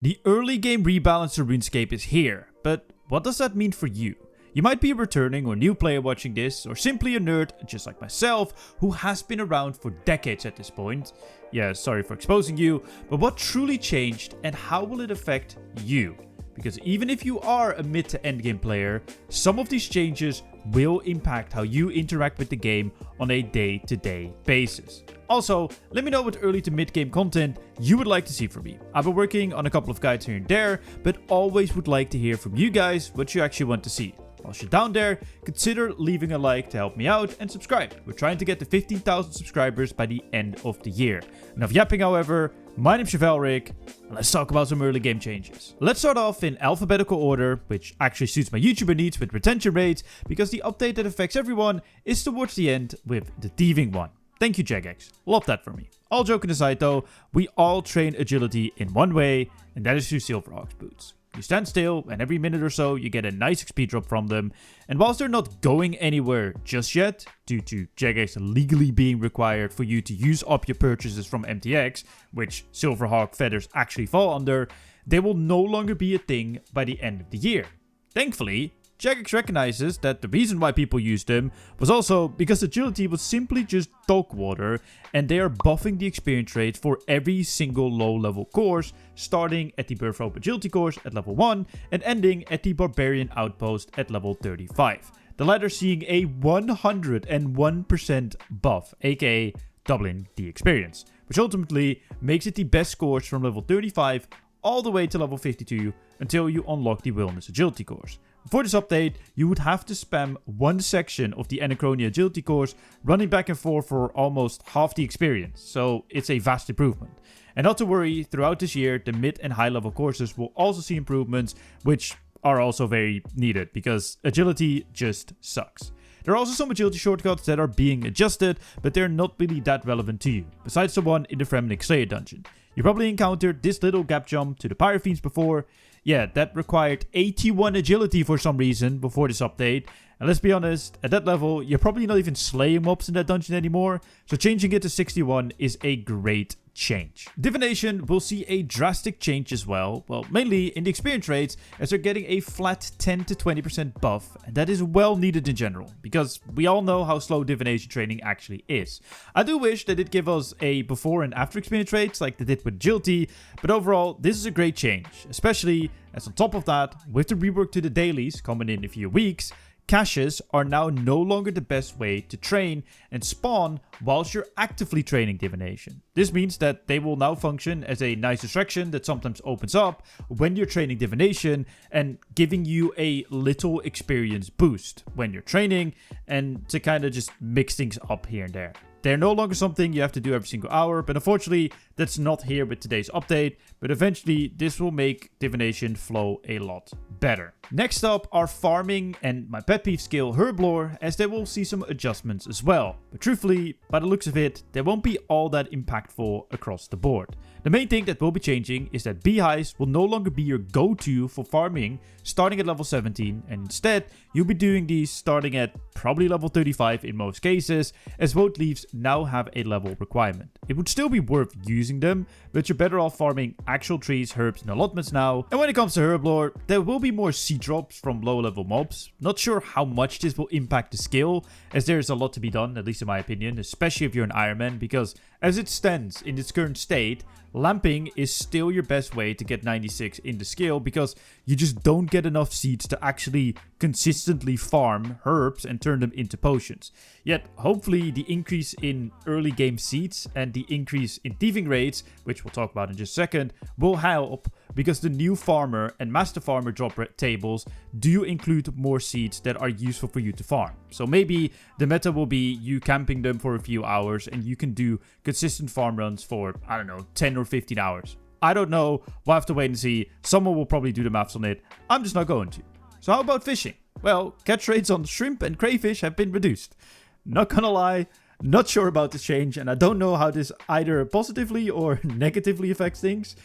The early game rebalance to RuneScape is here, but what does that mean for you? You might be a returning or new player watching this, or simply a nerd just like myself who has been around for decades at this point. Yeah, sorry for exposing you, but what truly changed and how will it affect you? Because even if you are a mid to end game player, some of these changes will impact how you interact with the game on a day-to-day basis. Also, let me know what early to mid game content you would like to see from me. I've been working on a couple of guides here and there, but always would like to hear from you guys what you actually want to see. Whilst you're down there, consider leaving a like to help me out and subscribe. We're trying to get to 15,000 subscribers by the end of the year. Enough yapping, however. My name's Chevalric, and let's talk about some early game changes. Let's start off in alphabetical order, which actually suits my YouTuber needs with retention rates, because the update that affects everyone is towards the end with the Thieving one. Thank you, Jagex. Love that for me. All joking aside though, we all train agility in one way, and that is through Silverhawk's boots. You stand still, and every minute or so you get a nice XP drop from them, and whilst they're not going anywhere just yet, due to Jagex legally being required for you to use up your purchases from MTX, which Silverhawk feathers actually fall under, they will no longer be a thing by the end of the year. Thankfully, Jagex recognizes that the reason why people used them was also because agility was simply just dog water, and they are buffing the experience rate for every single low level course, starting at the Birth Rope Agility course at level 1 and ending at the Barbarian Outpost at level 35. The latter seeing a 101% buff, aka doubling the experience, which ultimately makes it the best course from level 35 all the way to level 52 until you unlock the Wilderness Agility course. For this update, you would have to spam one section of the Anachronia Agility course, running back and forth for almost half the experience, so it's a vast improvement. And not to worry, throughout this year, the mid and high level courses will also see improvements, which are also very needed, because agility just sucks. There are also some agility shortcuts that are being adjusted, but they're not really that relevant to you, besides the one in the Fremenic Slayer dungeon. You probably encountered this little gap jump to the Pyrofiends before. Yeah, that required 81 agility for some reason before this update. And let's be honest, at that level, you're probably not even slaying mobs in that dungeon anymore. So changing it to 61 is a great change. Divination will see a drastic change as well. Well, mainly in the experience rates, as they're getting a flat 10 to 20% buff. And that is well needed in general, because we all know how slow divination training actually is. I do wish that it give us a before and after experience rates like they did with agility, but overall, this is a great change. Especially as on top of that, with the rework to the dailies coming in a few weeks, caches are now no longer the best way to train and spawn whilst you're actively training divination. This means that they will now function as a nice distraction that sometimes opens up when you're training divination and giving you a little experience boost when you're training, and to kind of just mix things up here and there. They're no longer something you have to do every single hour, but unfortunately that's not here with today's update, but eventually this will make divination flow a lot better. Next up are farming and my pet peeve skill Herblore, as they will see some adjustments as well. But truthfully, by the looks of it, they won't be all that impactful across the board. The main thing that will be changing is that beehives will no longer be your go-to for farming starting at level 17, and instead you'll be doing these starting at probably level 35 in most cases, as vote leaves now have a level requirement. It would still be worth using them, but you're better off farming actual trees, herbs and allotments now. And when it comes to Herblore, there will be more seed drops from low level mobs. Not sure how much this will impact the skill, as there is a lot to be done, at least in my opinion, especially if you're an Ironman, because as it stands in its current state, lamping is still your best way to get 96 in the skill, because you just don't get enough seeds to actually consistently farm herbs and turn them into potions. Yet hopefully the increase in early game seeds and the increase in thieving rates, which we'll talk about in just a second, will help, because the new farmer and master farmer drop tables do include more seeds that are useful for you to farm. So maybe the meta will be you camping them for a few hours and you can do consistent farm runs for, I don't know, 10 or 15 hours. I don't know, we'll have to wait and see. Someone will probably do the maths on it. I'm just not going to. So how about fishing? Well, catch rates on shrimp and crayfish have been reduced. Not gonna lie, not sure about this change, and I don't know how this either positively or negatively affects things.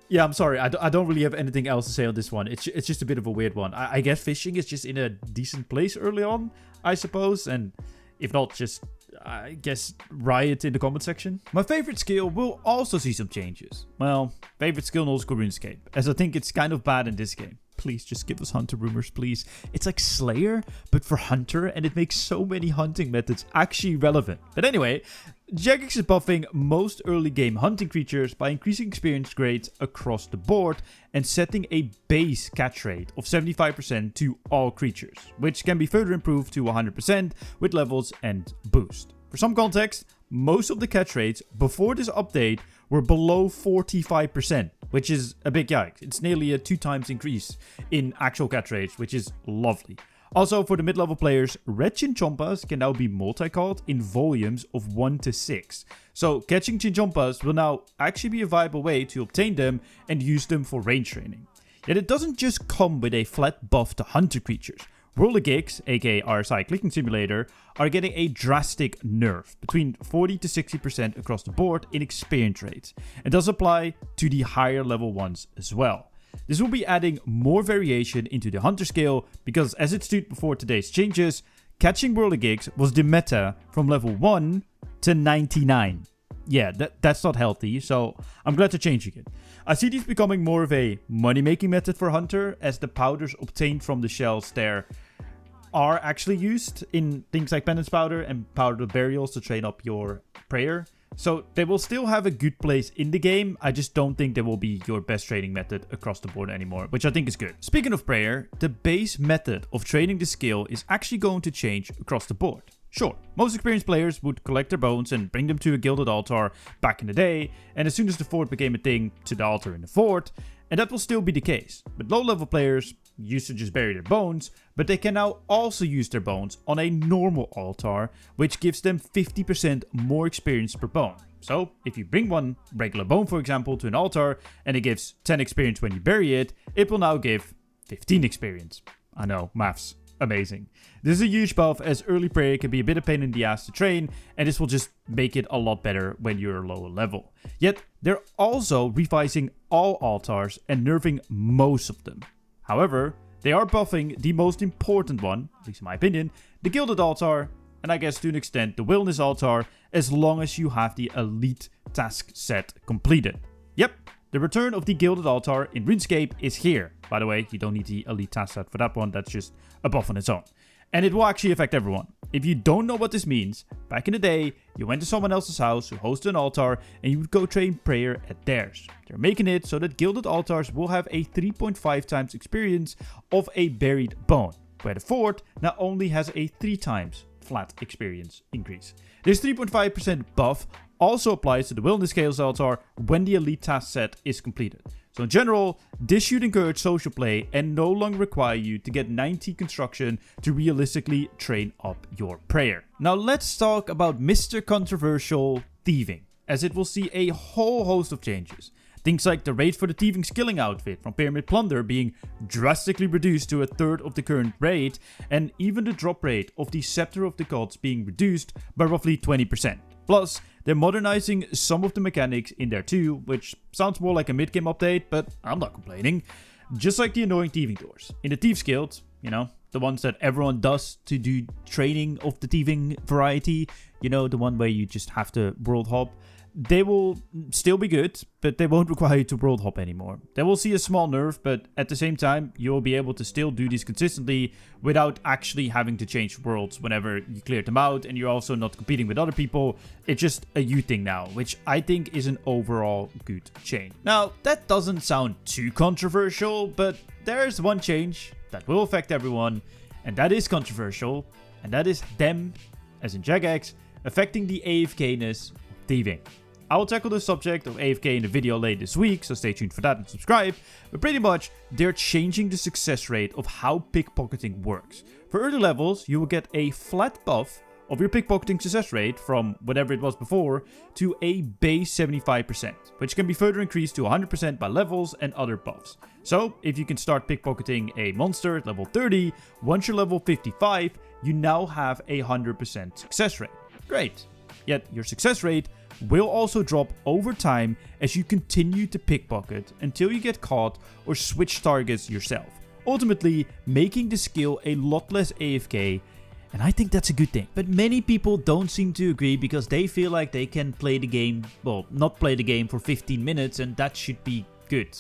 Yeah, I'm sorry, I don't really have anything else to say on this one. It's just a bit of a weird one. I guess fishing is just in a decent place early on, I suppose, and if not, just I guess, riot in the comment section. My favorite skill will also see some changes. Well, favorite skill in old school RuneScape, as I think it's kind of bad in this game. Please just give us Hunter rumors, please. It's like Slayer, but for Hunter, and it makes so many hunting methods actually relevant. But anyway, Jagex is buffing most early game hunting creatures by increasing experience grades across the board and setting a base catch rate of 75% to all creatures, which can be further improved to 100% with levels and boost. For some context, most of the catch rates before this update were below 45%, which is a big yikes. It's nearly a 2 times increase in actual catch rates, which is lovely. Also, for the mid-level players, red Chinchompas can now be multi-caught in volumes of 1 to 6. So catching Chinchompas will now actually be a viable way to obtain them and use them for range training. Yet it doesn't just come with a flat buff to hunter creatures. World of Gigs, aka RSI Clicking Simulator, are getting a drastic nerf, between 40 to 60% across the board in experience rates, and does apply to the higher level ones as well. This will be adding more variation into the hunter skill, because as it stood before today's changes, catching World of Gigs was the meta from level 1 to 99. Yeah, that's not healthy, so I'm glad they're changing it. I see these becoming more of a money-making method for Hunter, as the powders obtained from the shells there are actually used in things like Penance Powder and Powder Burials to train up your prayer. So they will still have a good place in the game, I just don't think they will be your best training method across the board anymore, which I think is good. Speaking of prayer, the base method of training the skill is actually going to change across the board. Sure, most experienced players would collect their bones and bring them to a gilded altar back in the day, and as soon as the fort became a thing, to the altar in the fort, and that will still be the case. But low level players used to just bury their bones, but they can now also use their bones on a normal altar, which gives them 50% more experience per bone. So if you bring one regular bone, for example, to an altar, and it gives 10 experience when you bury it, it will now give 15 experience. I know, maths. Amazing. This is a huge buff, as early prayer can be a bit of pain in the ass to train, and this will just make it a lot better when you're lower level. Yet, they're also revising all altars and nerfing most of them. However, they are buffing the most important one, at least in my opinion, the Gilded Altar, and I guess to an extent the Wilderness Altar, as long as you have the Elite task set completed. Yep, the return of the Gilded Altar in RuneScape is here. By the way, you don't need the Elite task set for that one, that's just a buff on its own. And it will actually affect everyone. If you don't know what this means, back in the day, you went to someone else's house who hosted an altar and you would go train prayer at theirs. They're making it so that Gilded Altars will have a 3.5 times experience of a buried bone, where the fort now only has a 3 times flat experience increase. This 3.5% buff also applies to the Wilderness Scales Altar when the Elite task set is completed. So in general, this should encourage social play and no longer require you to get 90 construction to realistically train up your prayer. Now let's talk about Mr. Controversial Thieving, as it will see a whole host of changes. Things like the rate for the Thieving skilling outfit from Pyramid Plunder being drastically reduced to a third of the current rate, and even the drop rate of the Scepter of the Gods being reduced by roughly 20%. Plus, they're modernizing some of the mechanics in there too, which sounds more like a mid-game update, but I'm not complaining. Just like the annoying Thieving doors. In the Thieves Guild, you know, the ones that everyone does to do training of the Thieving variety, you know, the one where you just have to world hop. They will still be good, but they won't require you to world hop anymore. They will see a small nerf, but at the same time, you will be able to still do these consistently without actually having to change worlds whenever you clear them out, and you're also not competing with other people. It's just a you thing now, which I think is an overall good change. Now, that doesn't sound too controversial, but there's one change that will affect everyone, and that is controversial, and that is them, as in Jagex, affecting the AFK-ness of Thieving. I will tackle the subject of AFK in the video later this week, so stay tuned for that and subscribe. But pretty much, they're changing the success rate of how pickpocketing works. For early levels, you will get a flat buff of your pickpocketing success rate from whatever it was before to a base 75%, which can be further increased to 100% by levels and other buffs. So, if you can start pickpocketing a monster at level 30, once you're level 55, you now have a 100% success rate. Great. Yet, your success rate will also drop over time as you continue to pickpocket until you get caught or switch targets yourself, ultimately making the skill a lot less AFK And I think that's a good thing. But many people don't seem to agree because they feel like they can play the game, well, not play the game for 15 minutes and that should be good.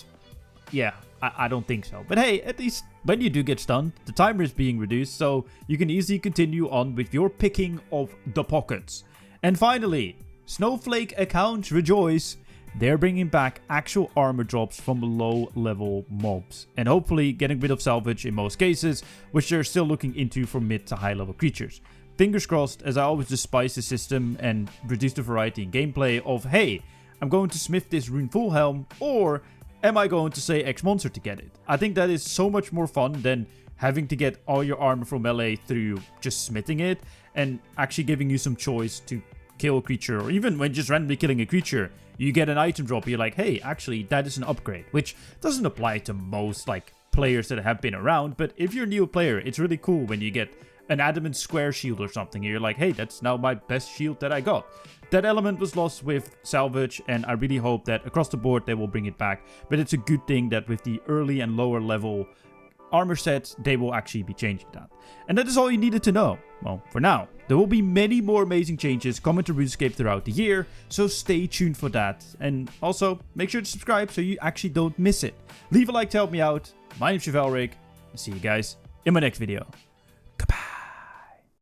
Yeah, I don't think so. But hey, at least when you do get stunned, the timer is being reduced, so you can easily continue on with your picking of the pockets. And finally, Snowflake accounts rejoice. They're bringing back actual armor drops from low level mobs. And hopefully getting rid of salvage in most cases, which they're still looking into for mid to high level creatures. Fingers crossed, as I always despise the system and reduce the variety in gameplay of, hey, I'm going to smith this rune full helm, or am I going to say X monster to get it? I think that is so much more fun than having to get all your armor from melee through just smithing it, and actually giving you some choice to kill a creature, or even when just randomly killing a creature, you get an item drop, you're like, hey, actually that is an upgrade, which doesn't apply to most like players that have been around, but if you're a new player, it's really cool when you get an adamant square shield or something, and you're like, hey, that's now my best shield that I got. That element was lost with salvage, and I really hope that across the board they will bring it back, but it's a good thing that with the early and lower level armor sets, they will actually be changing that. And that is all you needed to know. Well, for now. There will be many more amazing changes coming to Runescape throughout the year, so stay tuned for that. And also, make sure to subscribe so you actually don't miss it. Leave a like to help me out. My name's Chevalric, and see you guys in my next video.